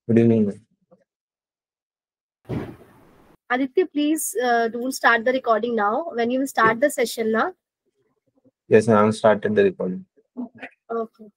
Good evening. Aditya, please do start the recording now. When you will start the session now. Yes, I have started the recording. Okay.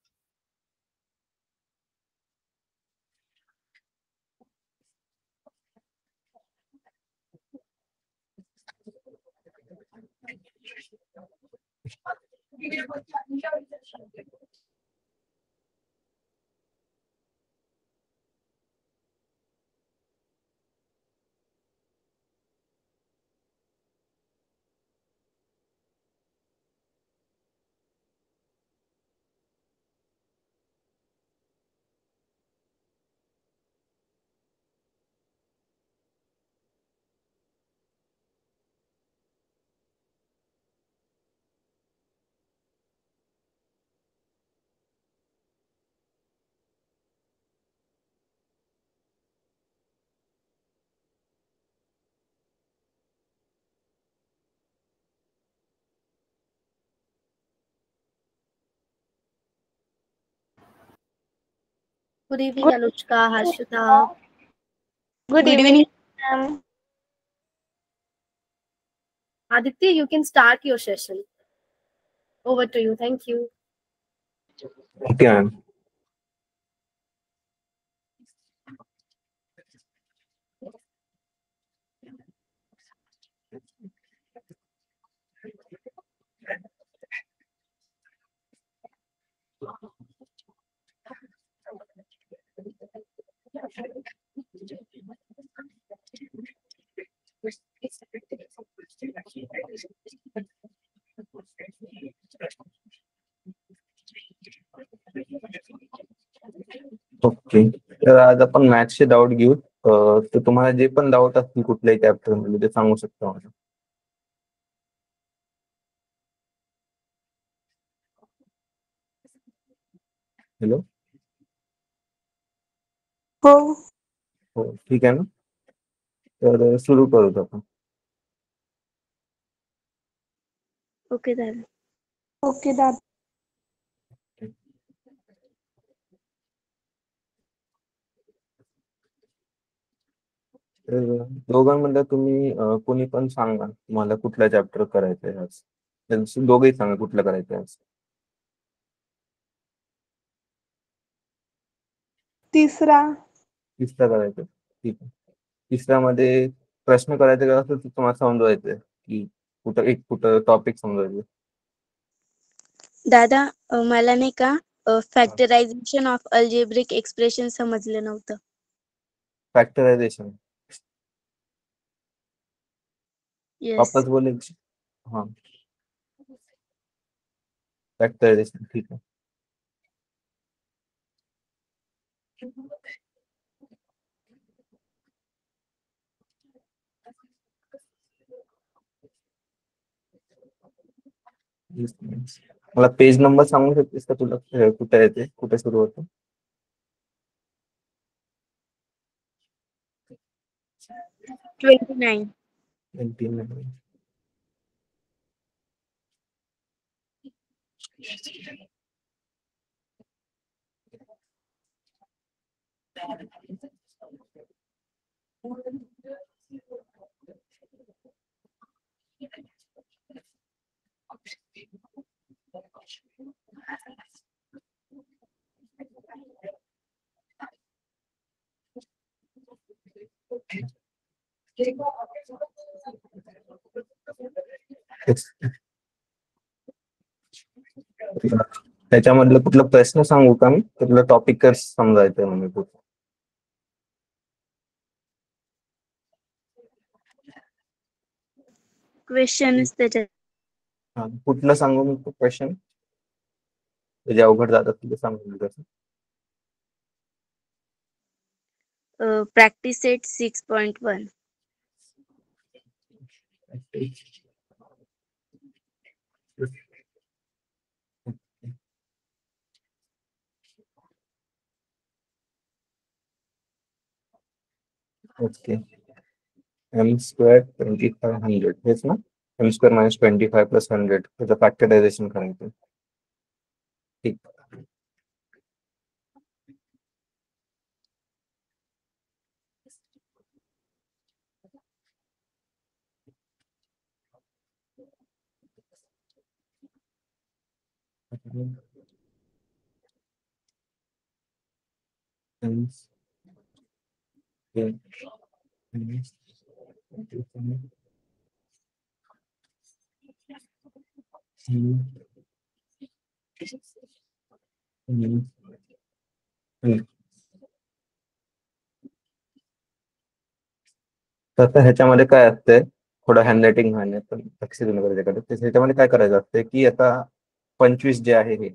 Good evening, Anushka, Harshita. Good evening, ma'am. Aditya, you can start your session. Over to you. Thank you. Okay, ma'am. Okay, तर आज आपण मॅथ्सचे doubt घेऊ. तर तुम्हाला जे पण doubt असतील कुठल्याही चॅप्टर मध्ये ते सांगू शकता मला. हॅलो. हो. हो, ठीक आहे ना. तर सुरू करूत आपण. ओके दादा. ओके दादा. तर दोघांमधलं तुम्ही कोणी पण सांगा तुम्हाला कुठला चॅप्टर करायचा आहे आज. दोघंही सांगा कुठलं करायचं आहे आज. तिसरा. तिसरा करायचं, ठीक आहे. तिसऱ्यामध्ये प्रश्न करायचे का असं तुम्हाला समजवायचंय की कुठं टॉपिक समजवायचं. दादा मला नाही का फॅक्टरायझेशन ऑफ अल्जेब्रिक एक्सप्रेशन समजलं नव्हतं. Factorisation yes. वापस बोले. हा, फॅक्टरायझेशन ठीक आहे. मला पेज नंबर सांगू शकतेस का तुला कुठे येते, कुठे सुरू होतं. 29. 29. त्याच्यामधलं कुठला प्रश्न सांगू का मी, कुठलं टॉपिक समजायचंय म्हणजे कुठं. क्वेश्चनच त्याच्यात. कुठलं सांगू मी क्वेश्चन, जे अवघड जातात तिथे सांगू कसं. Practice set 6.1. ओके. m² 2500 हेच ना. m² - 25 + 100 त्याचं फॅक्टरायझेशन करायचं. ठीक. तर आता ह्याच्यामध्ये काय असतंय, थोडं हँडरायटिंग आहे पण लक्ष देणं गरजेचं आहे. तर ह्याच्यामध्ये काय करायचं असतं की आता 25 जे आहे हे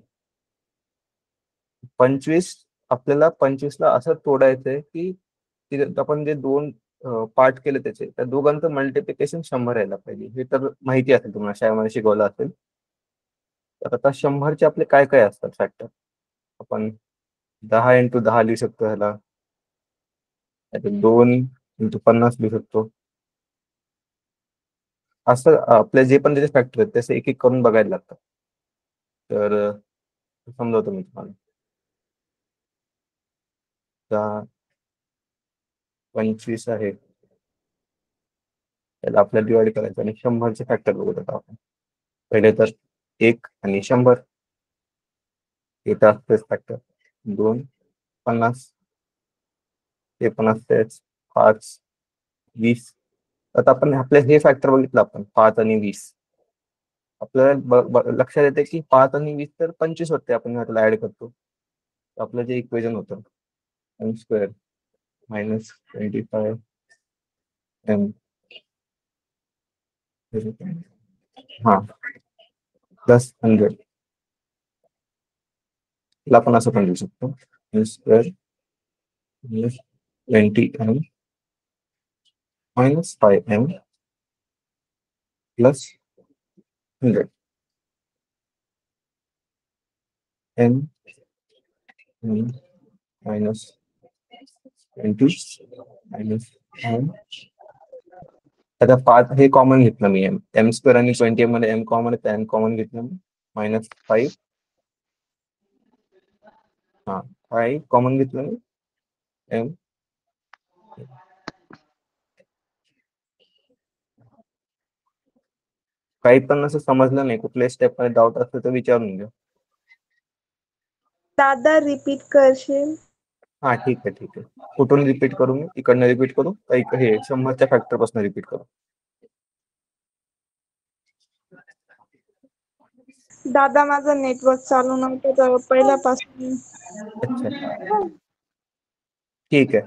25 आपल्याला 25ला असं तोडायचंय की आपण जे दोन पार्ट केले त्याचे त्या दोघांचं मल्टिप्लिकेशन 100 यायला पाहिजे. हे तर माहिती असेल तुम्हाला, शाळेमध्ये शिकवलं असेल. तर आता 100चे आपले काय काय असतात फॅक्टर? आपण 10 × 10 लिहू शकतो ह्याला, 2 × 50 लिहू शकतो. असं आपले जे पण त्याचे फॅक्टर आहेत तसे एक एक करून बघायला लागतात. तर समजावतो मी तुम्हाला. 25 आहे त्याला आपल्याला डिवाइड करायचं आणि 100चे फॅक्टर बघत होतो आपण. पहिले तर 1 आणि 100 येतं असतेच फॅक्टर. 2 50 ते पण असतेच. 5 20. आता आपण आपल्या हे फॅक्टर बघितलं आपण 5 आणि 20. आपल्याला लक्षात येते की 5 आणि 20 तर 25 होते. आपण ह्याला ऍड करतो. आपलं जे इक्वेशन होतं m² - 25m हा प्लस 100 ला आपण असं पण लिहू शकतो m² - 20m - 5m plus 100 m -20 -m. आता 5 हे कॉमन घेतलं मी m² आणि 20m मध्ये m कॉमन आहे, m कॉमन घेतलं मी -5. हा 5 कॉमन घेतलं मी m. काही पण असं समजलं नाही, कुठल्याही स्टेप मध्ये डाऊट असलं तर विचारून घ्या. दादा रिपीट करशील? हा ठीक आहे. कुठून रिपीट करू मी? इकडनं रिपीट करू का हे 100च्या फॅक्टर पासून रिपीट करू? दादा माझं नेटवर्क चालू नव्हतं तर पहिल्यापासून. अच्छा ठीक आहे.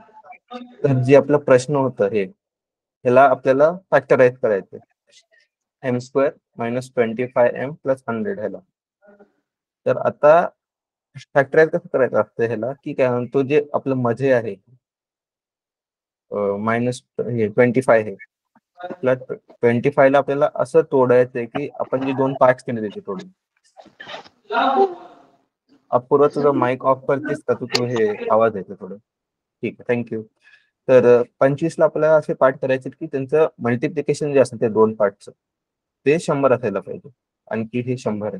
तर जे आपला प्रश्न होता ह्याला आपल्याला फॅक्टराइज करायचं m² - 25m + 100 ह्याला. तर आता फॅक्टराइज कसं करायचं असतं ह्याला की काय म्हणतो, जे आपलं मध्ये आहे -25 आहे, 25 ला आपल्याला असं तोडायचंय की आपण जे दोन पार्ट्स केले त्याचे तोडून. अपूर्व तुझं माईक ऑफ करतेस का तू? हे आवाज येतो थोडं. ठीक आहे, थँक्यू. तर 25 ला आपल्याला असे पार्ट करायचे की त्यांचं मल्टिप्लिकेशन जे असतं ते दोन पार्टचं ते 100 असायला पाहिजे. आणखी हे 100 आहे.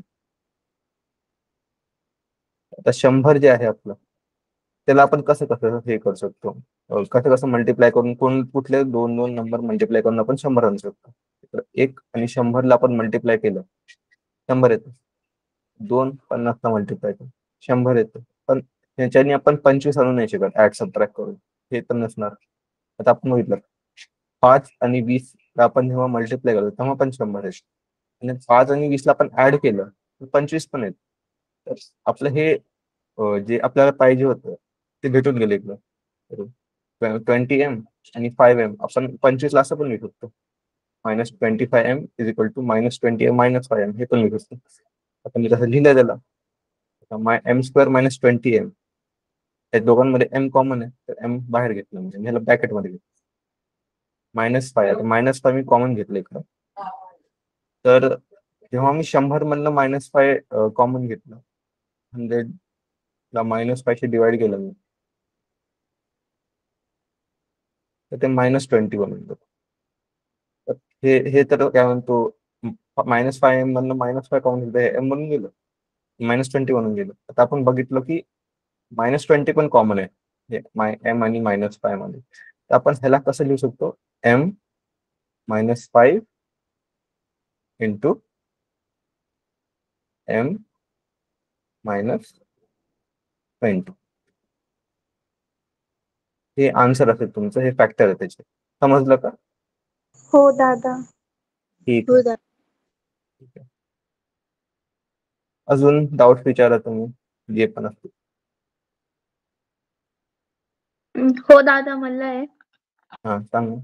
आता 100 जे आहे आपलं त्याला आपण कसं कसं हे करू शकतो, कसं मल्टिप्लाय करून कुठले दोन नंबर मल्टिप्लाय करून आपण 100 आणू शकतो. 1 आणि 100 ला आपण मल्टिप्लाय केलं 100 येतं. 2 50 ला मल्टिप्लाय करून 100 येतं. पण ह्याच्याने आपण 25 आणू नाही शकत ऍड सबट्रॅक्ट करून, हे तर नसणार. आता आपण बघितलं 5 आणि 20 ला आपण जेव्हा मल्टिप्लाय करतो तेव्हा पण 100 येत आणि 5 आणि 20 ला आपण ऍड केलं तर 25 पण येत. तर आपलं हे जे आपल्याला पाहिजे होतं ते भेटून गेले इकडं. 20m आणि 5m आपण 25 ला असं पण लिहू शकतो -25m = -20m - 5m हे पण लिहू शकतो. आपण कसं लिहिलं त्याला m² - 20m या दोघांमध्ये m कॉमन आहे तर m बाहेर घेतलं म्हणजे ह्याला ब्रॅकेटमध्ये घेतलं. -5 आता -5 मी कॉमन घेतलं इकडं. तर जेव्हा मी 100 मधनं -5 कॉमन घेतलं 100 ला -5 शी डिवाइड केलं मी तर ते -20 बनून जातं. तर हे तर काय म्हणतो -5m मधनं -5 कॉमन घेतलं m बनून गेलं, -20 बनून गेलं. आता आपण बघितलं की -20 पण कॉमन आहे m आणि -5 मध्ये. तर आपण ह्याला कसं लिहू शकतो, m -5 × m मायनस 20. हे आन्सर असेल तुमचं, हे फॅक्टर आहे त्याचे. समजलं का? हो दादा. ठीक हो आहे. दादा. ठीक आहे. अजून डाऊट विचारा तुम्ही, जे पण असतील. हो दादा, मला आहे. हा सांग.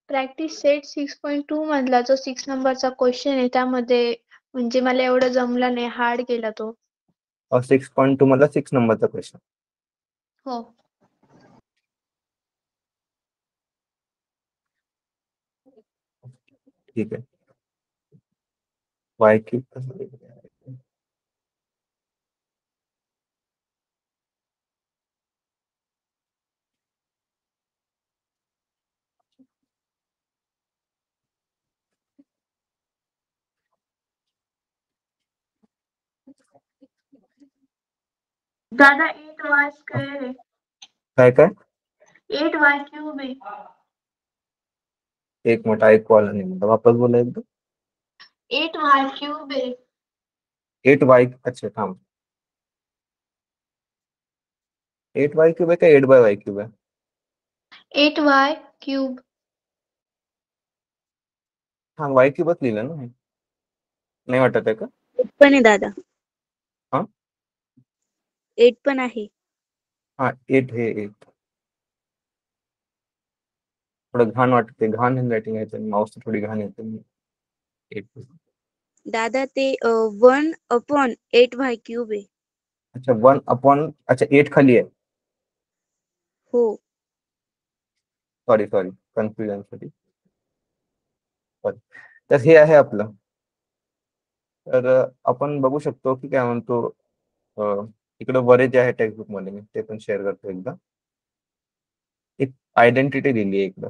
प्रॅक्टिस सेट 6.2 मधला जो 6 नंबरचा क्वेश्चन आहे त्यामध्ये म्हणजे मला एवढं जमला नाही, हार्ड गेला तो. 6.2 मधला 6 नंबरचा क्वेश्चन. हो. ठीक आहे. वाय क्यूब दादा 8y स्क्वेअर आहे. काय काय 8y क्यूब आहे. एक मिनिट ऐकू आलं नाही मला, वापस बोला एकदा. 8y क्यूब आहे. 8y, अच्छा थांब. 8y क्यूब आहे का 8 बाय वाय क्यूब आहे? 8y cube. हा वाय क्यूबच लिहिलं ना, नाही वाटत आहे का? 8 पण आहे दादा. हा 8 पण आहे. हा 8 हे 8. थोडं घाण वाटते, घाण हँडरायटिंग आहे, माऊस थोडी घाण येते. 8. दादा ते 1/8y क्यूब आहे. अच्छा 1/, अच्छा 8 खाली आहे. हो. सॉरी कन्फ्युजन साठी. तर हे आहे आपलं. तर आपण बघू शकतो की काय म्हणतो, इकडे वरे जे आहे टेक्स्टबुक मध्ये, मी ते पण शेअर करतो एकदा. एक आयडेंटिटी दिली आहे इकडं.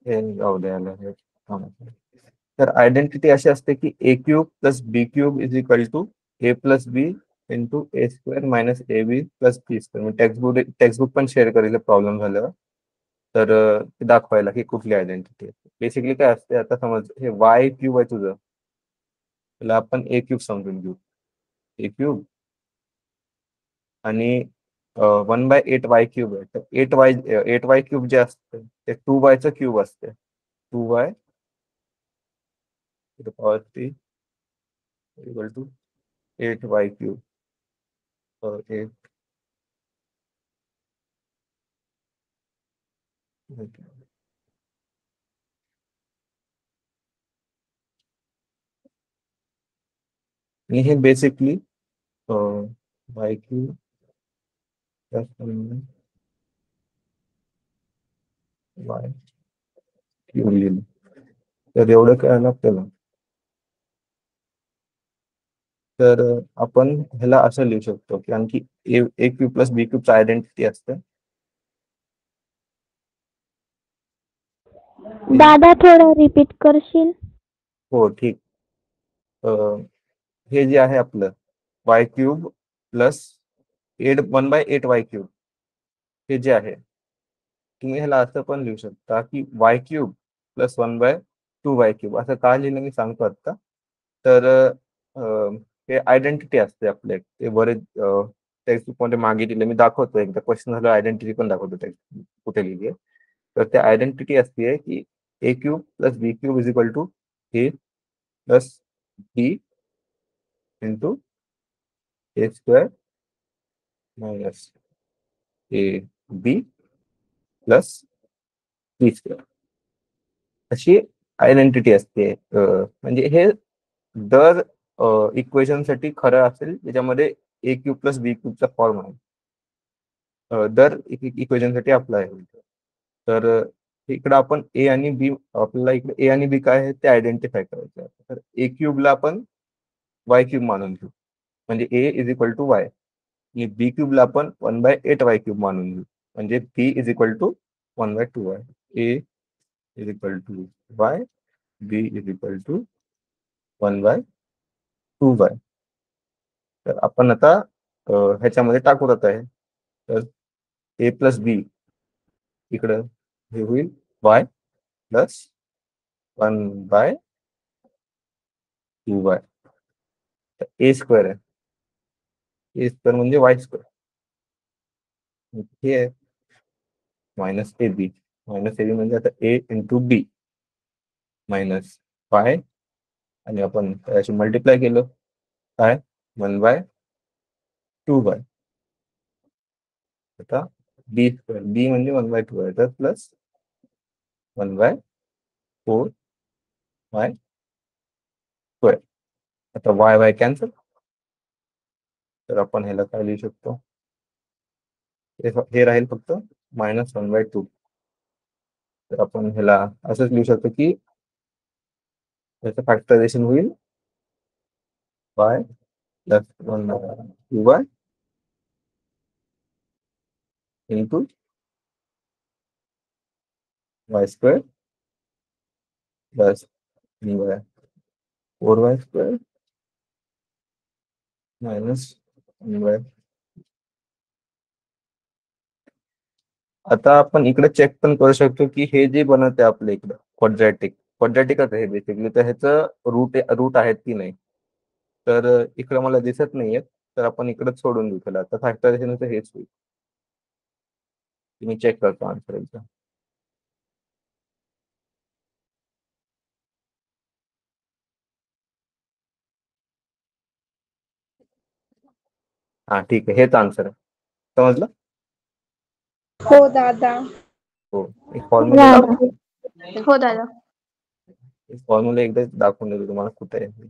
हे जाऊ द्यायला हे. तर आयडेंटिटी अशी असते की a cube plus b cube is equal to a plus b into a square minus a b plus b square. Textbook पण शेअर करेल प्रॉब्लेम झाल्यावर, तर ते दाखवायला की कुठली आयडेंटिटी आहे. बेसिकली काय असते, आता समज हे वाय क्यूब आहे तुझं, त्याला आपण ए क्यूब समजून घेऊ. ए क्यूब आणि 1/8 वाय क्यूब आहे, तर 8 वाय क्यूब जे असते ते 2 वायचं क्यूब असते. 2y to the power 3 equal to 8y cube. So 8. आणि हे basically y cube plus y cube लिहिलं. तर एवढं कळलं आपल्याला. तर आपण ह्याला असं लिहू शकतो की आणखी ए क्यूब प्लस बी क्यूबचं आयडेंटिटी असते. दादा थोडं रिपीट करशील? हो ठीक. हे जे आहे आपलं Y cube plus 1/8 Y cube, हे जे आहे, तुम्ही ह्याला असं पण लिहू शकता की Y cube plus 1/2 Y cube. असं का लिहिलं मी सांगतो आता. तर हे आयडेंटिटी असते आपले, ते बरेच टेक्स्टबुक मध्ये मागे दिले, मी दाखवतो एकदा क्वेश्चन झालं, आयडेंटिटी पण दाखवतो टेक्स्ट कुठे लिहिली आहे. तर ते आयडेंटिटी असते की a cube plus b cube is equal to a plus b into a square minus a b plus b square. अशी आयडेंटिटी असते. म्हणजे हे दर इक्वेशन साठी खरं असेल ज्याच्यामध्ये ए क्यूब प्लस बी क्यूबचा फॉर्म आहे. दर इक्वेशन साठी अप्लाय होईल. तर इकडे आपण ए आणि बी, आपल्याला इकडे ए आणि बी काय आहे ते आयडेंटिफाय करायचं आहे. तर ए क्यूबला आपण वाय क्यूब मानून घेऊ, म्हणजे ए इज इक्वल टू वाय. आणि बी क्यूबला आपण 1/8 वाय क्यूब मानून घेऊ, म्हणजे b is equal to 1/2 y. A is equal to y, b is equal to 1/2 y. तर आपण आता ह्याच्यामध्ये टाकू जात आहे. तर ए प्लस बी इकडं हे होईल वाय प्लस 1/2y. ए स्क्वेअर आहे, ए स्क्वेअर म्हणजे वाय स्क्वेअर. हे आहे minus a B. Minus a बी म्हणजे आता ए इंटू बी मायनस वाय, आणि आपण त्याशी मल्टिप्लाय केलं काय 1/2y. आता बी स्क्वेअर, बी म्हणजे 1/2 आहे, तर प्लस 1/4y स्क्वेअर. आता वाय वाय कॅन्सल, तर आपण ह्याला काय लिहू शकतो, हे राहील फक्त -1/2. तर आपण ह्याला असंच लिहू शकतो की त्याचं फॅक्टरायझेशन होईल y plus 1/2y into y square plus 4y square minus 1/. आता आपण इकडे चेक पण करू शकतो की हे जे बनत आहे आपल्या इकडं क्वाड्रॅटिकच आहे बेसिकली, तर ह्याचं रूट आहेत की नाही. तर इकडं मला दिसत नाहीये, तर आपण इकडे सोडून देऊ त्याला. तर फॅक्टरायझेशन हेच होईल. मी चेक करतो आन्सर एकदा. हा ठीक आहे, हेच आन्सर आहे. समजलं? हो दादा. हो. एक फॉर्म्युला ओके. हो दादा. एकदा दाखवून देतो तुम्हाला कुठे आहे.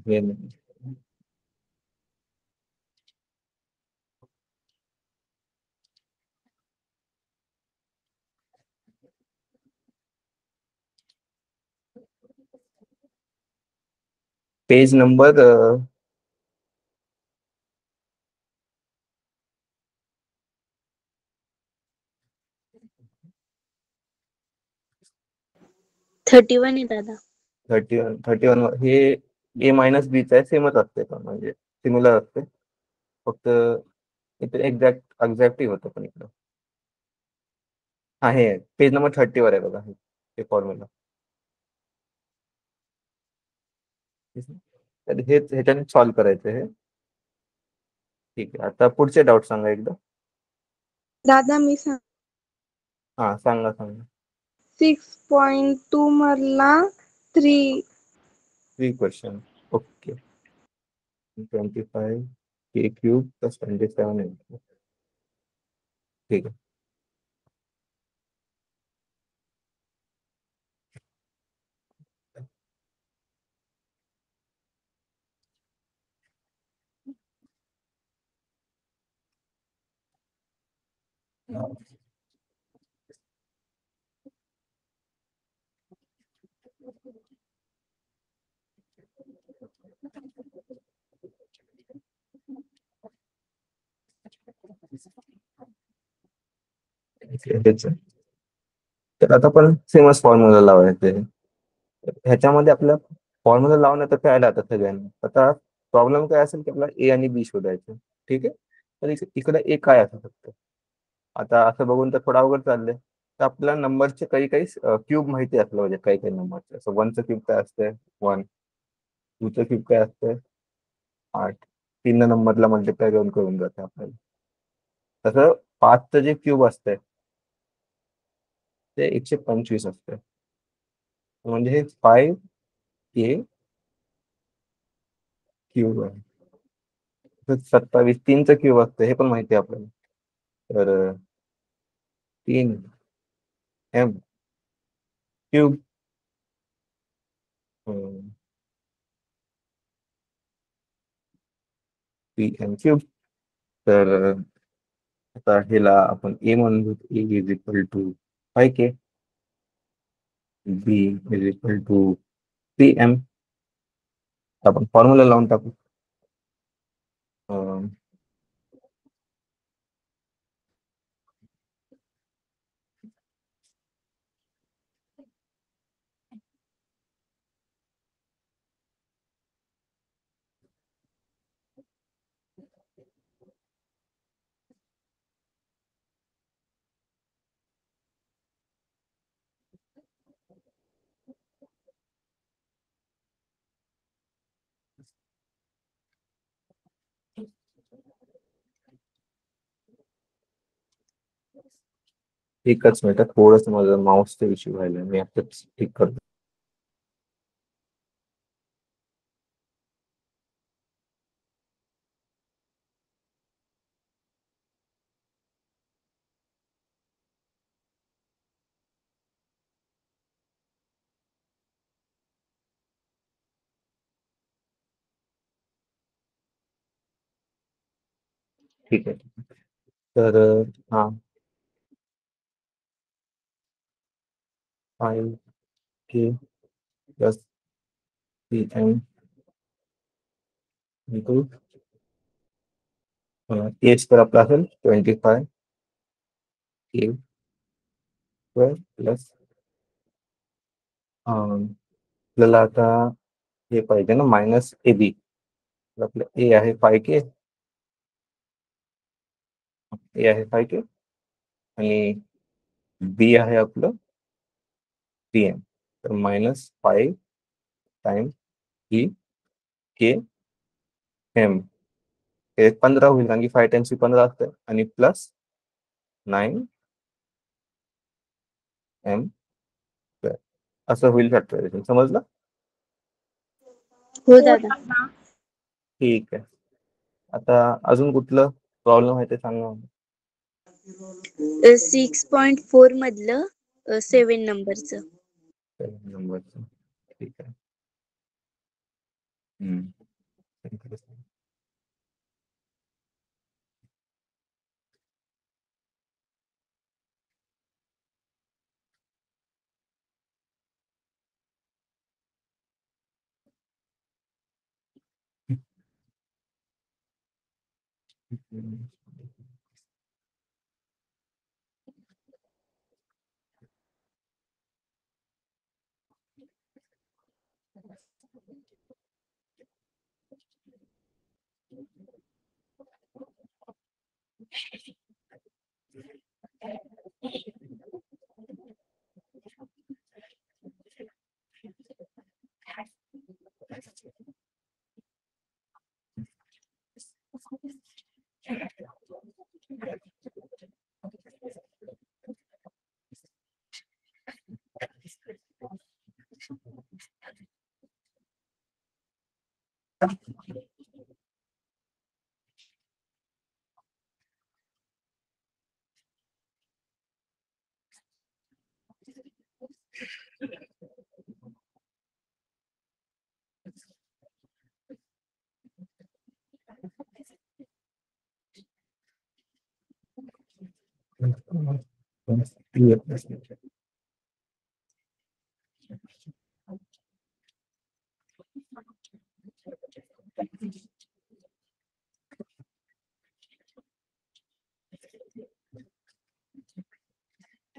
हे नाही. पेज नंबर 31 आहे दादा. 31 हे ए मायनस बीच आहे, सेमच असते पण, म्हणजे सिमिलर असते, फक्त इथे एक्झॅक्टली होतं पण इकडं. हा, हे पेज नंबर 30 वर आहे बघा हे फॉर्म्युला. तर हेच ह्याच्याने सॉल्व्ह करायचं हे. ठीक आहे, आता पुढचे डाऊट सांगा एकदा. दादा मी हा सांगा. 6.2 मधला 3 क्वेश्चन. ओके. 25 के क्यूब प्लस 27 ठीक आहे. हेच आहे. तर आता आपण सेमच फॉर्म्युला लावायचे. ह्याच्यामध्ये आपल्या फॉर्म्युला लावण्यात काय आलं आता सगळ्यांना. आता प्रॉब्लेम काय असेल की आपल्याला ए आणि बी शोधायचे. ठीक आहे, तर इकडे ए काय असू शकतं. आता असं बघून तर थोडा अवघड चाललंय. तर आपल्याला नंबरचे काही क्यूब माहिती असलं पाहिजे. काही नंबरचे, असं 1चं क्यूब काय असतंय 1, 2चं क्यूब काय असतंय 8, 3 नंबरला मल्टिप्लाय करून जाते आपल्याला. तसं 5चं जे क्यूब असतंय ते 125 असते, म्हणजे हे 5k क्यूब आहे. 27 3चं क्यूब असतं, हे पण माहिती आहे आपल्याला. तर 3m क्यूब क्यूब. तर आता ह्याला आपण ए म्हणून a is equal to 5k, b is equal to 3m. आपण फॉर्म्युला लावून टाकू. एकच मिनिट, थोडस माझं माऊसचा इश्यू व्हायला, मी आताच ठीक करतो. ठीक आहे. तर हा 5K plus PM into age तर आपला असेल 25K स्क्वेअर प्लस आपल्याला आता हे पाहिजे ना मायनस AB. आपलं ए आहे 5K, ए आहे 5K आणि बी आहे आपलं PM. तर -5 टाइम KM हे 15 होईल, कारण की 5 टाइम्स 15 असतं, आणि प्लस 9M असं होईल फॅक्टरायझेशन. समजलं? हो दादा. ठीक आहे. आता अजून कुठलं प्रॉब्लेम आहे ते सांगा मला. 6.4 मधलं 7 नंबरचं. नंबरचं ठीक आहे. हम्म.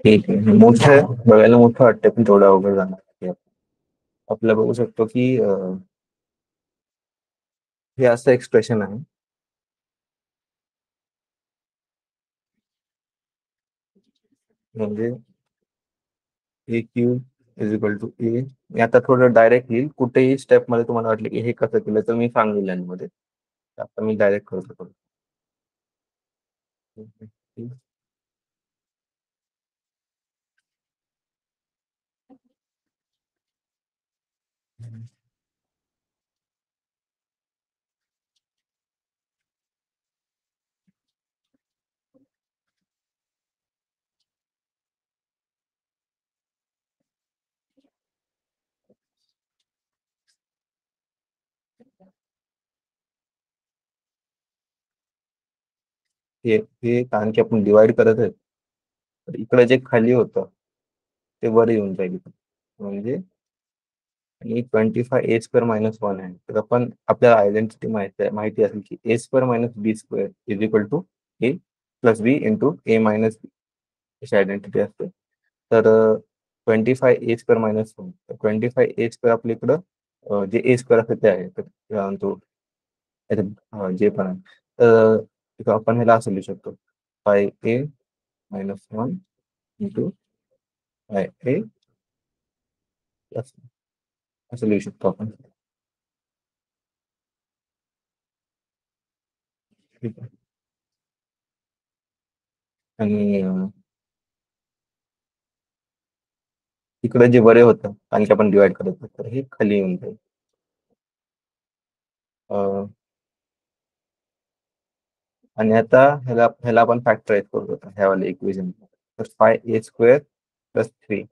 ठीक आहे. मोठं आहे, बघायला मोठं वाटतं, पण थोडं अवघड जाणार. आपलं बघू शकतो की हे असं एक्सप्रेशन आहे. म्हणजे AQ इज इक्वल टू ए. मी आता थोडं डायरेक्ट येईल, कुठेही स्टेप मध्ये तुम्हाला वाटलं की हे कसं केलं तर मी सांगेल लाईनमध्ये. आता मी डायरेक्ट करतो. हे कारण की आपण डिवाइड करत आहे, तर इकडे जे खाली होतं ते वर येऊन जाईल. म्हणजे आणि 25A² - 1 आहे. तर आपण आपल्याला आयडेंटिटी माहिती असेल की A² - B² is equal to A plus B into A- B अशी आयडेंटिटी असते. तर 25A² - 1, 25A² आपल्या इकडं जे A² असते ते आहे. तर तो जे पण आहे, तर तिथं आपण ह्याला असं लिहू शकतो 5A - 1 इंटू 5A प्लस असं लिहू शकतो आपण. ठीक आहे. आणि इकडे जे बरे होतं कारण की आपण डिवाइड करत होतो तर हे खाली येऊन जाईल. आणि आता ह्याला आपण फॅक्टराईज करू आता ह्यावाले इक्वेशन. तर 5a² + 3.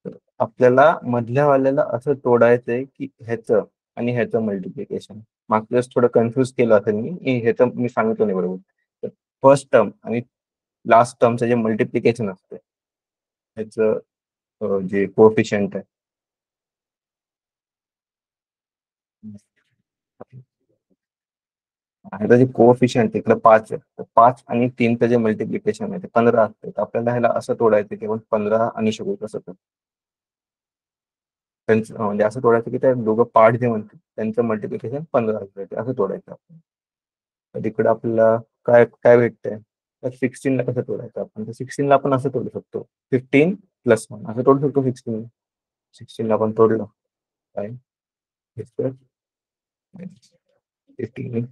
तर आपल्याला मधल्या वाल्याला असं तोडायचंय की ह्याचं आणि ह्याचं मल्टिप्लिकेशन. मागच्या वेळेस थोडं कन्फ्युज केलं असेल मी ह्याचं मी सांगितलं नाही बरोबर. तर फर्स्ट टर्म आणि लास्ट टर्मचं जे मल्टिप्लिकेशन असते ह्याचं जे कोएफिशियंट आहे ह्याचं जे कोएफिशियंट इकडे 5 आहे. तर 5 आणि 3चं जे मल्टिप्लिकेशन आहे ते 15 असते. तर आपल्याला ह्याला असं तोडायचं की आपण 15 आणि शकू कसं तर त्यांचं म्हणजे असं तोडायचं की त्या दोघं पार्ट जे म्हणतात त्यांचं मल्टिप्लिकेशन 15 असं तोडायचं आपण. तर इकडे आपल्याला काय काय भेटतंय तर 16ला कसं तोडायचं आपण. तर 16ला आपण असं तोडू शकतो 15 + 1 असं तोडू शकतो 16ला आपण तोडलं काय 15 -8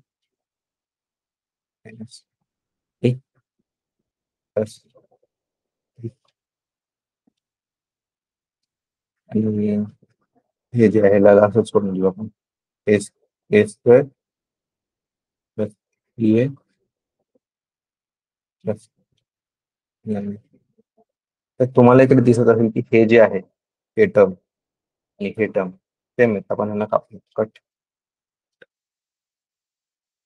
+ आणि हे जे आहे ह्याला असं सोडून देऊ आपण a² + 3a + 9. तर तुम्हाला इकडे दिसत असेल की हे जे आहे हे टर्म आणि हे टर्म सेम आहेत. आपण ह्याला कापू कट.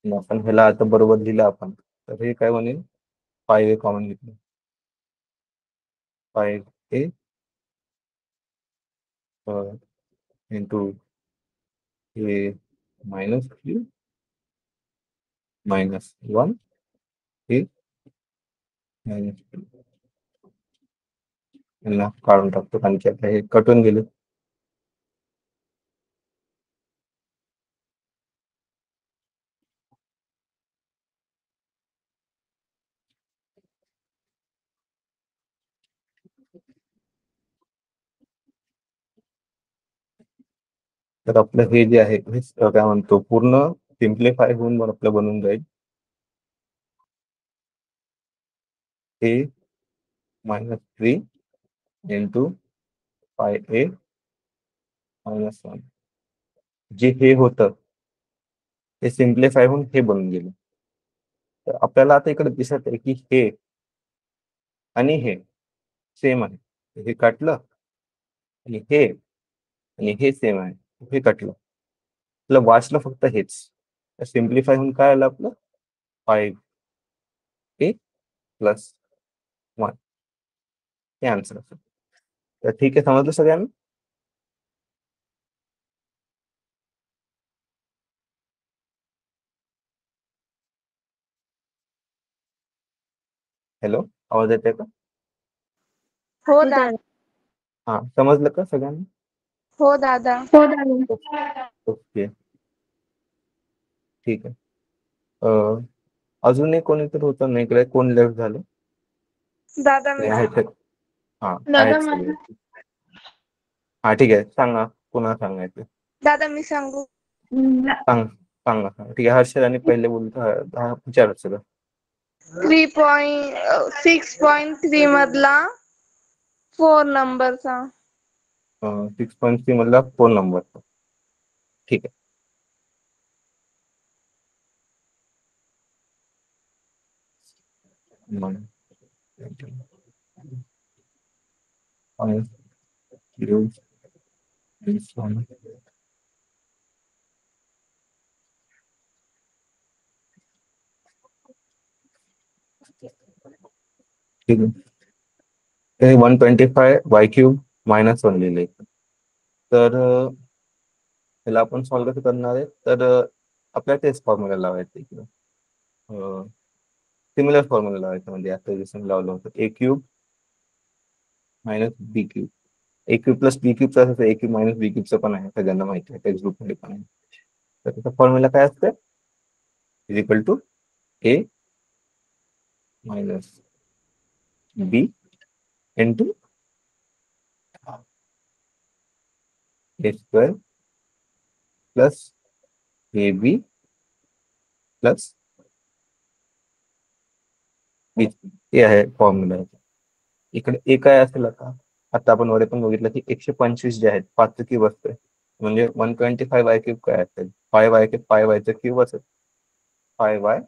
आपण ह्याला आता बरोबर लिहिलं आपण तर हे काय बनेल 5a कॉमन घेतलं 5a इंटू हे -3 -1 हे -2 यांना काढून टाकतो कारण की आता हे कटून गेले. तर आपलं हे जे आहे हे काय म्हणतो पूर्ण सिम्प्लिफाय होऊन आपलं बनून जाईल a -3 इंटू 5a -1. जे हे होतं ते सिम्प्लिफाय होऊन हे बनून गेलं. तर आपल्याला आता इकडे दिसत आहे की हे आणि हे सेम आहे. हे काटलं आणि हे सेम आहे. हे काटलं आपलं वाचलं फक्त हेच. सिम्प्लिफाय होऊन काय आलं आपलं 5a + 1 हे आन्सर असेल. तर ठीक आहे समजलं सगळ्यांना. हॅलो आवाज येते का? हो हो दादा. दादा. हा समजलं का सगळ्यांना? हो दादा. ओके ठीक आहे. अजूनही कोणीतरी होतं ना इकडे कोण लेफ्ट झालं? दादा मी नाही आहेत हा दादा आहेत मला सगळे. हा ठीक आहे सांगा पुन्हा सांगायचं दादा मी सांगू सांगा ठीक आहे. हर्षदाने पहिले बोलतो विचारत सगळं 6.3 मधला 4 नंबरचा 6.3 मधला फोन नंबर ठीक आहे. ठीक आहे. ते 125y³ -1 लिहिले. तर ह्याला आपण सॉल्व्ह कसं करणार आहे तर आपल्या तेच फॉर्म्युला लावायचं इकडं सिमिलर फॉर्म्युला लावायचं म्हणजे आता जसं लावलं होतं a³ - b³. a³ + b³ असं a³ - b³ पण आहे सगळ्यांना माहिती आहे टेक्स्ट बुक मध्ये पण आहे. तर त्याचा फॉर्म्युला काय असतं is equal to a - b into a² + ab + b. हे आहे फॉर्म्युला. इकडे ए काय असेल आता आता आपण वर पण बघितलं की 125 जे आहेत 5 क्यूब असते, म्हणजे 125 क्यूब काय असेल, 5 क्यूब 5 क्यूब असेल, 5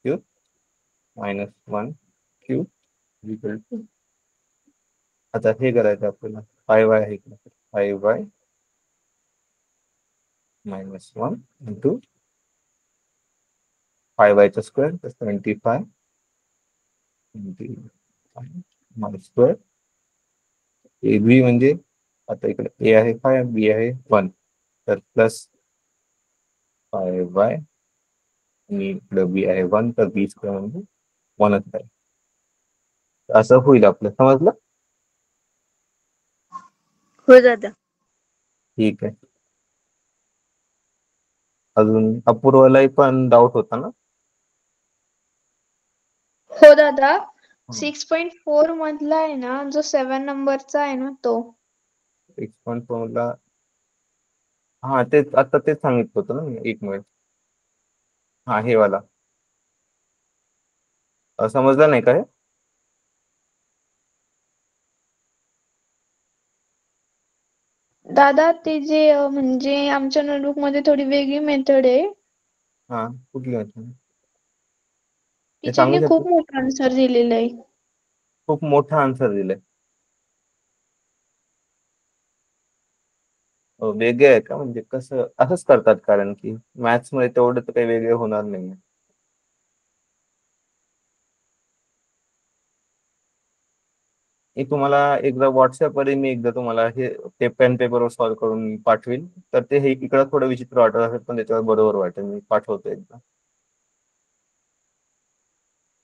क्यूब -1 क्यूब इक्वल टू, आता हे करायचं आपल्याला, 5y आहे 5y -1 इंटू 5y चा स्क्वेअर तर 75 स्क्वेअर. ए बी म्हणजे आता इकडे ए आहे 5, बी आहे 1, तर प्लस 5y आणि इकडे बी आहे 1, तर बी स्क्वेअर म्हणजे 1च आहे. असं होईल आपलं, समजलं? हो दादा. ठीक आहे. अजून अपूर्वालाही पण डाऊट होता ना? हो दादा. 6.4 मधला आहे ना, जो 7 नंबरचा आहे ना तो. 6.4 ला, हा तेच आता तेच सांगितलं होतं ना मी, 1 मिनिट. हा हे वाला समजलं नाही का हे? दादा ते जे म्हणजे आमच्या नोटबुक मध्ये थोडी वेगळी मेथड आहे. हा कुठली होती? ते सांगू टीचरने शकतो? खूप मोठा आन्सर दिलेला आहे. खूप मोठा आन्सर दिलाय. वेगळे आहे का, म्हणजे कसं असंच करतात? कारण की मॅथ्स मध्ये तेवढं तर काही वेगळे होणार नाही. मी तुम्हाला एकदा व्हॉट्सअपवर मी एकदा तुम्हाला हे ते पेन पेपरवर सॉल्व्ह करून पाठवेल, तर ते हे इकडं थोडं विचित्र वाटत असेल पण त्याच्यावर बरोबर वाटेल. मी पाठवतो एकदा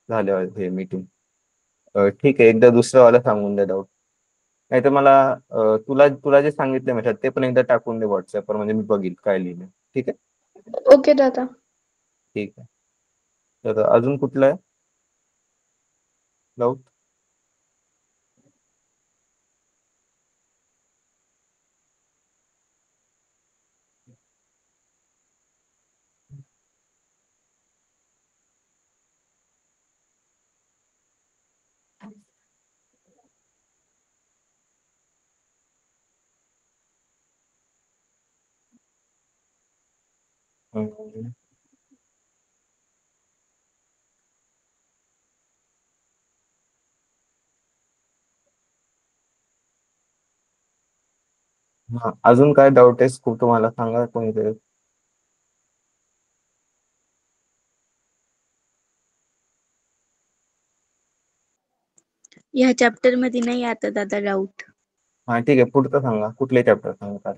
झाल्यावर हे मीटिंग. ठीक आहे, एकदा दुसरं वाला सांगून द्या डाऊट. नाही तर मला तुला तुला जे सांगितलं मेथड ते पण एकदा टाकून दे व्हॉट्सअपवर, म्हणजे मी बघील काय लिहिलं. ठीक आहे? ओके दादा. ठीक आहे. तर अजून कुठलं आहे डाऊट? हा, अजून काय डाऊट आहे खूप तुम्हाला, सांगा कोणीतरी. ह्या चॅप्टर मध्ये नाही आता दादा डाऊट. हा ठीक आहे, पुढचं सांगा, कुठले चॅप्टर सांगा.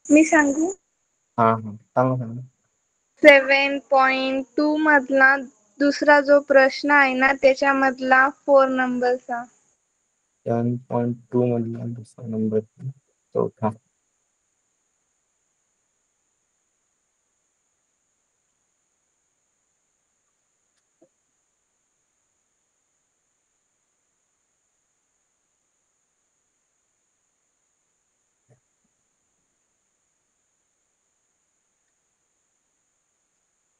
मी सांगू? हा हा सांगा सांगा. 7.2 मधला दुसरा जो प्रश्न आहे ना, त्याच्यामधला 4 नंबरचा. 7.2 मधला दुसरा नंबर चौथा.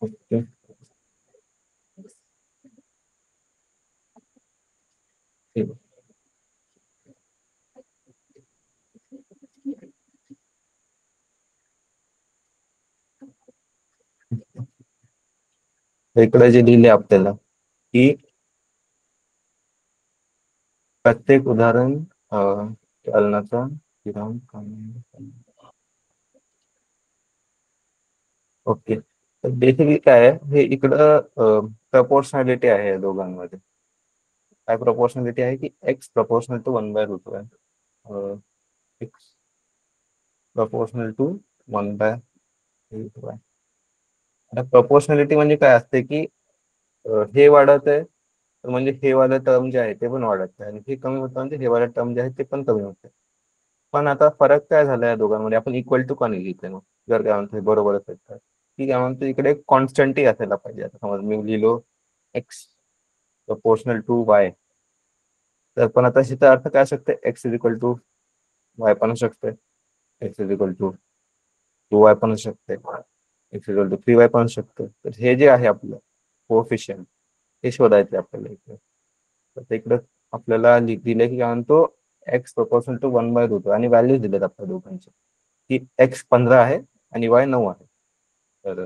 ओके. ठीक आहे. इकडे जे लिहिले आपल्याला की प्रत्येक उदाहरण चलनाचा विराम ओके. तर बेसिकली काय आहे हे, इकडं प्रपोर्शनॅलिटी आहे या दोघांमध्ये. काय प्रपोर्शनॅलिटी आहे की एक्स प्रपोर्शनल टू 1/√y आहे, एक्स प्रपोर्शनल टू 1/√y. आता प्रपोर्शनॅलिटी म्हणजे काय असते की हे वाढत आहे तर म्हणजे हे वाला टर्म जे आहे ते पण वाढत आहे, आणि हे कमी होतं म्हणजे हे वाला टर्म जे आहे ते पण कमी होते. पण आता फरक काय झाला या दोघांमध्ये, आपण इक्वल टू का नाही घेतले मग, जर काय म्हणतो बरोबर असेल तर. ठीक आहे, म्हणतो इकडे कॉन्स्टंटही असायला पाहिजे. आता समज मी लिहिलो एक्स प्रपोर्शनल टू वाय, तर पण आता त्याचा अर्थ काय शकते, X is equal to Y पण असू शकते, X is equal to 2y पण असू शकते, X is equal to 3y पण असू शकते. तर हे जे आहे आपलं कोएफिशियंट हे शोधायचं आपल्याला इकडे. तर इकडे आपल्याला दिले की काय म्हणतो एक्स प्रपोर्शनल टू 1/√, आणि व्हॅल्यूज दिलेत आपल्या दोघांचे की एक्स 15 आहे आणि वाय 9 आहे. तर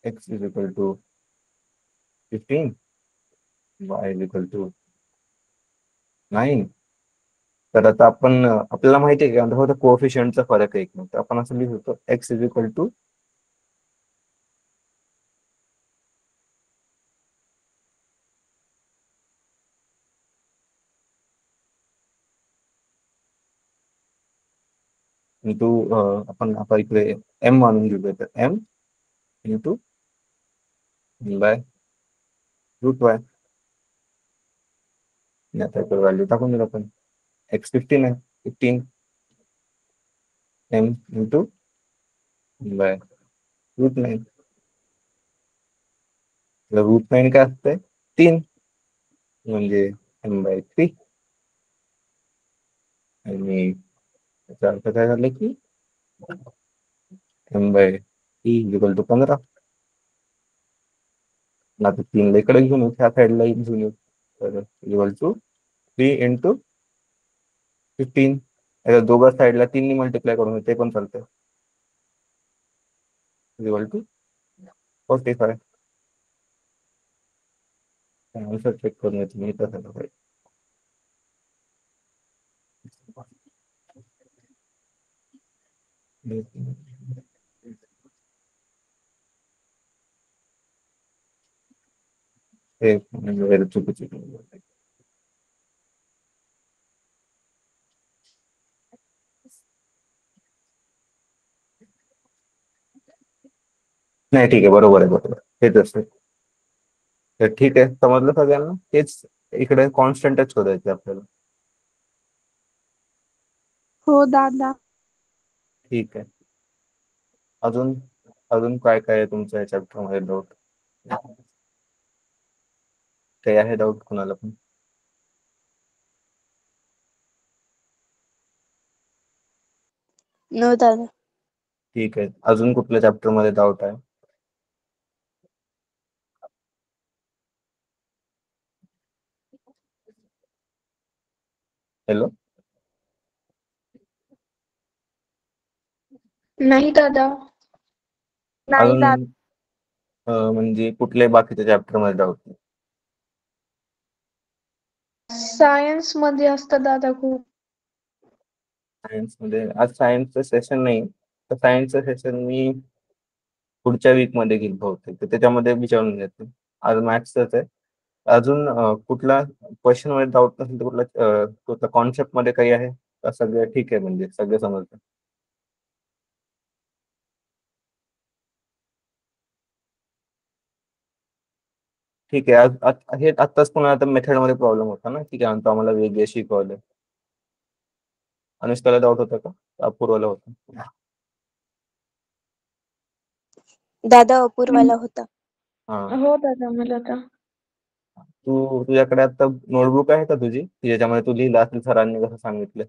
X is equal to 15, Y is equal to 9. तर आता आपण आपल्याला माहिती आहे का होतं कोएफिशियंटचा फरक आहे एक. तर आपण असं लिहू शकतो X is equal to into आपण आता इकडे एम मानून घेऊया, तर M into by root Y. आता इकडे व्हॅल्यू टाकून दिलं आपण. एक्स 15 आहे, 15 M into by root 9. Root 9 काय असतंय 3, म्हणजे m/3. आणि त्याचा अर्थ काय झालं की m/3 इक्वल टू 15. आता 3 इकडे घेऊन येऊ, ह्या साईडला घेऊन येऊ. तर इक्वल टू 3 इंटू 15. दोघं साईडला 3 मल्टिप्लाय करून ते पण चालतंय. Equal to 45. आन्सर चेक करून येतो मी तसं पाहिजे. हे म्हणजे चुकीची. नाही ठीक आहे, बरोबर आहे, बरोबर. हेच असते. तर ठीक आहे, समजलं सगळ्यांना. तेच इकडे कॉन्स्टंटच शोधायचे आपल्याला. हो दादा. ठीक आहे. अजून अजून काय काय आहे तुमच्या या चॅप्टर मध्ये डाऊट? काही आहे डाऊट कोणाला पण? नो दादा. ठीक आहे. अजून कुठल्या चॅप्टर मध्ये डाऊट आहे? हॅलो. नाही दादा. नाही अजून दादा. म्हणजे कुठल्या बाकीच्या चॅप्टर मध्ये डाऊट? सायन्स मध्ये असतं दादा खूप. सायन्स मध्ये आज सायन्सचं सेशन नाही, तर सायन्सचं सेशन मी पुढच्या वीक मध्ये घेईल बहुतेक, तर त्याच्यामध्ये विचारून घेतो. आज मॅथ्सच आहे. अजून कुठला क्वेश्चन मध्ये डाऊट नसेल तर कुठला कॉन्सेप्ट मध्ये काही आहे का? सगळे ठीक आहे, म्हणजे सगळे समजतं? ठीक आहे. हे आत्ताच पुन्हा आता मेथड मध्ये प्रॉब्लेम होता ना, की काय म्हणतो आम्हाला वेगळे शिकवले. अनुष्काला डाऊट होता का? अपूर्वाला होता? दादा अपूर्वाला होता. हा. हो दादा मला तर. तुझ्याकडे आता नोटबुक आहे का तुझी, की ज्याच्यामध्ये तू लिहिलं असेल सरांनी कसं सांगितलं?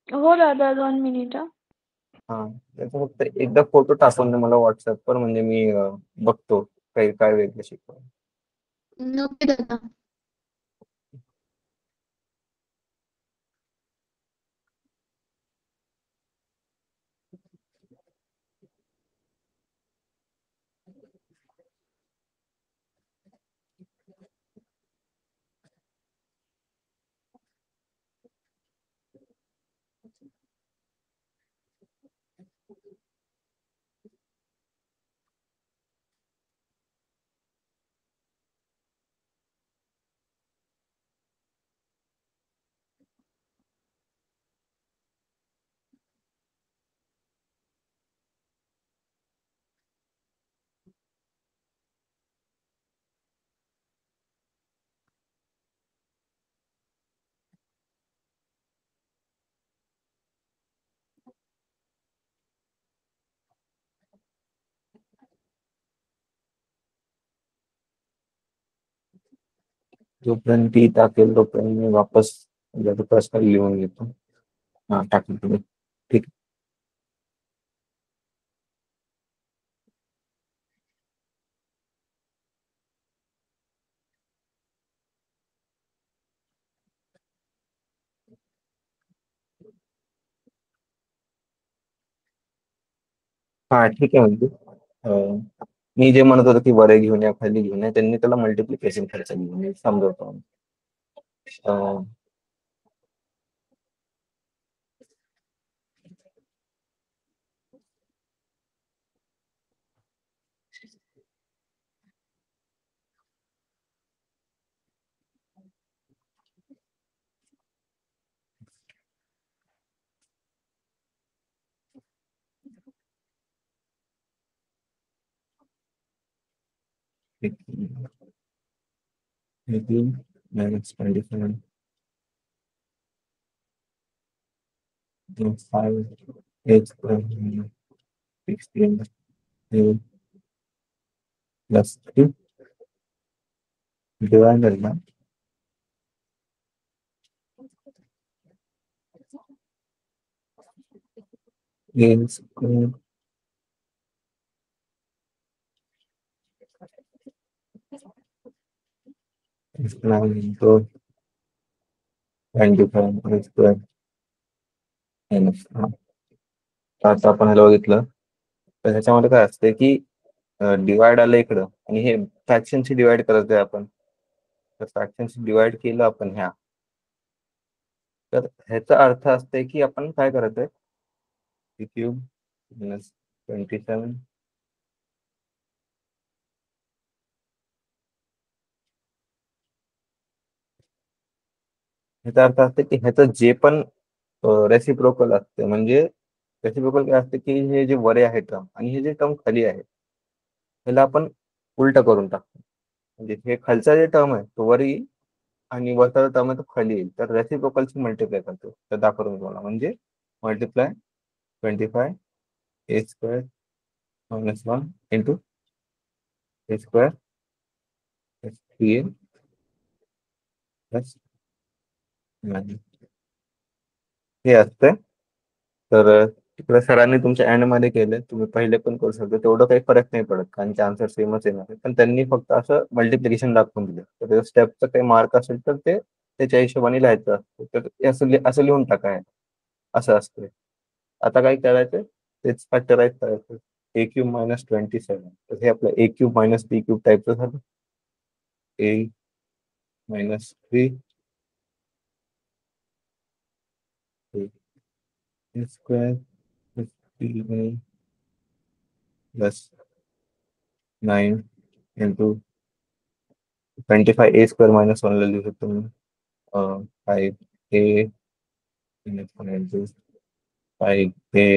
हो दादा 2 मिनिटं. हा, त्याचा फक्त एकदा फोटो टाकून दे मला व्हॉट्सअपवर, म्हणजे मी बघतो काही काय वेगळं शिकवलं. ओके दादा. जोपर्यंत ती टाकेल तोपर्यंत मी वापस प्रश्न लिहून घेतो. हा, टाकलं तुम्ही. ठीक. हा ठीक आहे म्हणजे मी जे म्हणत होतो की वरे घेऊन या खाली घेऊन या त्यांनी त्याला मल्टिप्लिकेशन खर्च घेऊन मी समजवतो. अं, -27 5 8 16 plus 3 divided by a square is now into 25 a square minus आता आपण ह्याला बघितलं तर ह्याच्यामध्ये काय असते की डिवाइड आलं इकडं आणि हे फ्रॅक्शनशी डिवाइड करत आहे आपण. तर फ्रॅक्शनशी डिवाइड केलं आपण ह्या तर ह्याचा अर्थ असते की आपण काय करत आहे क्यूब minus 27 ह्याचा अर्थ असते की ह्याचं जे पण रेसिप्रोकल असते म्हणजे रेसिप्रोकल काय असते की हे जे वरे आहे टर्म आणि हे जे टर्म खाली आहे ह्याला आपण उलट करून टाकतो. म्हणजे हे खालचा जे टर्म आहे तो वर येईल आणि वरचा जो टर्म आहे तो खाली येईल. तर रेसिप्रोकलची मल्टिप्लाय करतो तर दाखवून तुम्हाला म्हणजे multiply 25 a square minus 1 into a square plus 3a plus 9 हे असते. तर तिकडे सरांनी तुमच्या अँड मध्ये केले तुम्ही पहिले पण करू शकता तेवढं काही फरक नाही पडत कारण की आन्सर सेमच येणार आहे पण त्यांनी फक्त असं मल्टिप्लिकेशन दाखवून दिलं तर स्टेपचं काही मार्क असेल तर ते त्याच्या हिशोबाने लिहायचं असतं. तर ते असं लिहून टाकाय असं असतं. आता काय करायचं तेच फॅक्टराईज करायचं ए क्यूब मायनस 27 तर हे आपलं ए क्यूब मायनस बी क्यूब टाईपचं झालं. ए मायनस 3 स्क्वेअर प्लस 9 इंटू 25 ए स्क्वेअर मायनस 1 ला लिहू शकतो मी 5 ए इंटू 5 ए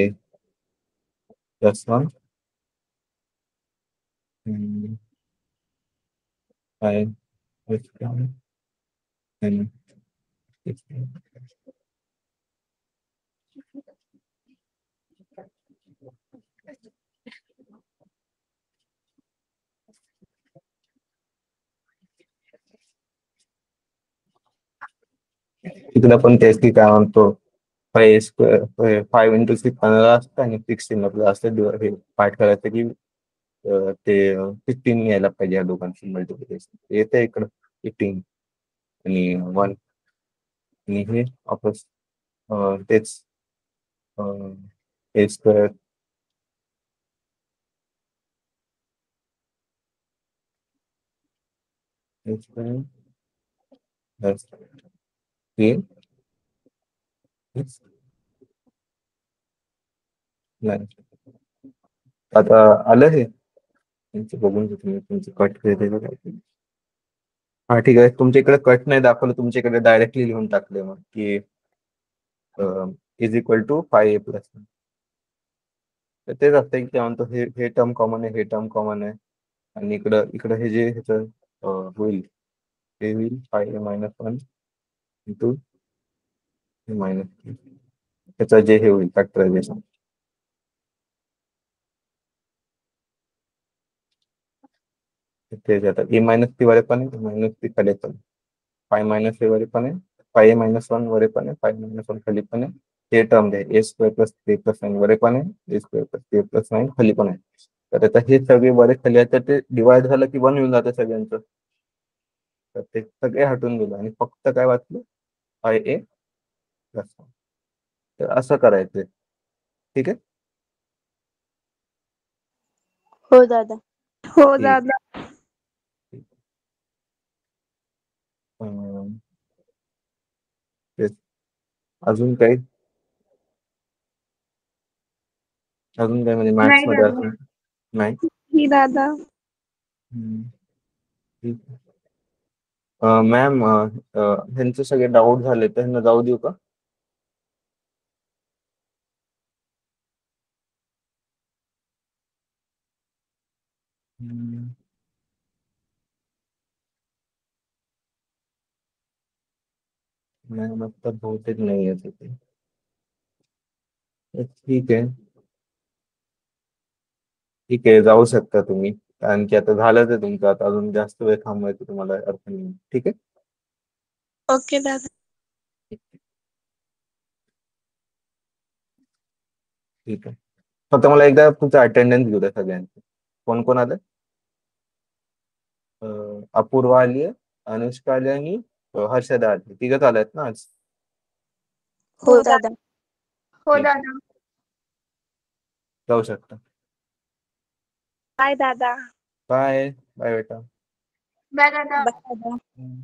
प्लस 1 5 तिकडे पण तेच की काय म्हणतो 5 स्क्वेअर 5 इंटू 6 15 असतं आणि 16 आपलं असतं हे पाठ करायचं की ते 15 यायला पाहिजे या दोघांची मल्टिप्लिकेशन येते इकडं 18 आणि 1 आणि हे वापस तेच ए स्क्वेअर प्लस 3 आता आलं हे तुमचं बघून घेतो मी तुमचं कट केलं काय. हा ठीक आहे तुमच्या इकडे कट नाही दाखवलं तुमच्या इकडे डायरेक्टली लिहून टाकले मग की is equal to 5 A plus. तर तेच असतं की काय म्हणतो हे हे टर्म कॉमन आहे हे टर्म कॉमन आहे आणि इकडं इकडं हे जे ह्याचं होईल ते होईल 5 ए मायनस 1 इंटू मायनस त्याचं जे हे होईल फॅक्टरायझेशन ते जातात ए मायनस टी वाले पण आहे मायनस टी खाली पण 5 मायनस ए वाले पण आहे 5 ए मायनस 1 वरे पण आहे 5 मायनस 1 खाली पण आहे ते टर्म आहे ए स्क्वेअर प्लस 3 प्लस 9 वरे पण आहे ए स्क्वेअर प्लस 3 प्लस 9 खाली पण आहे. तर आता हे सगळे वरे खाली आहेत तर ते डिवाइड झालं की 1 येऊन जातं सगळ्यांचं. तर ते सगळे हटून गेलं आणि फक्त काय वाचलं 5 ए प्लस 1. तर असं करायचं ठीक आहे. हो दादा. हो ठीक. दादा. अं, तेच. अजून काही म्हणजे मॅथ्स नाही मध्ये दादा. अजून नाही. ही दादा. ठीक. मॅम ह्यांचे सगळे डाऊट झाले तर ह्यांना जाऊ देऊ का? मॅम आता बहुतेक नाही येत होते. ठीक आहे. ठीक आहे, जाऊ शकता तुम्ही. कारण की आता झालंच आहे तुमचं, आता अजून जास्त वेळ थांबवायचं तुम्हाला अर्थ नाही. ठीक आहे. ओके दादा. ठीक आहे. फक्त मला एकदा तुमचं अटेंडन्स घेऊ द्या सगळ्यांचं. कोण कोण आलं? अपूर्वा आली आहे, अनुष्का आली आणि हर्षदा आली. तिघच आल्यात ना आज? हो दादा. हो ठीक. दादा. जाऊ शकता. बाय दादा. बाय बाय बेटा. बाय दादा. बाय दादा. हम्म.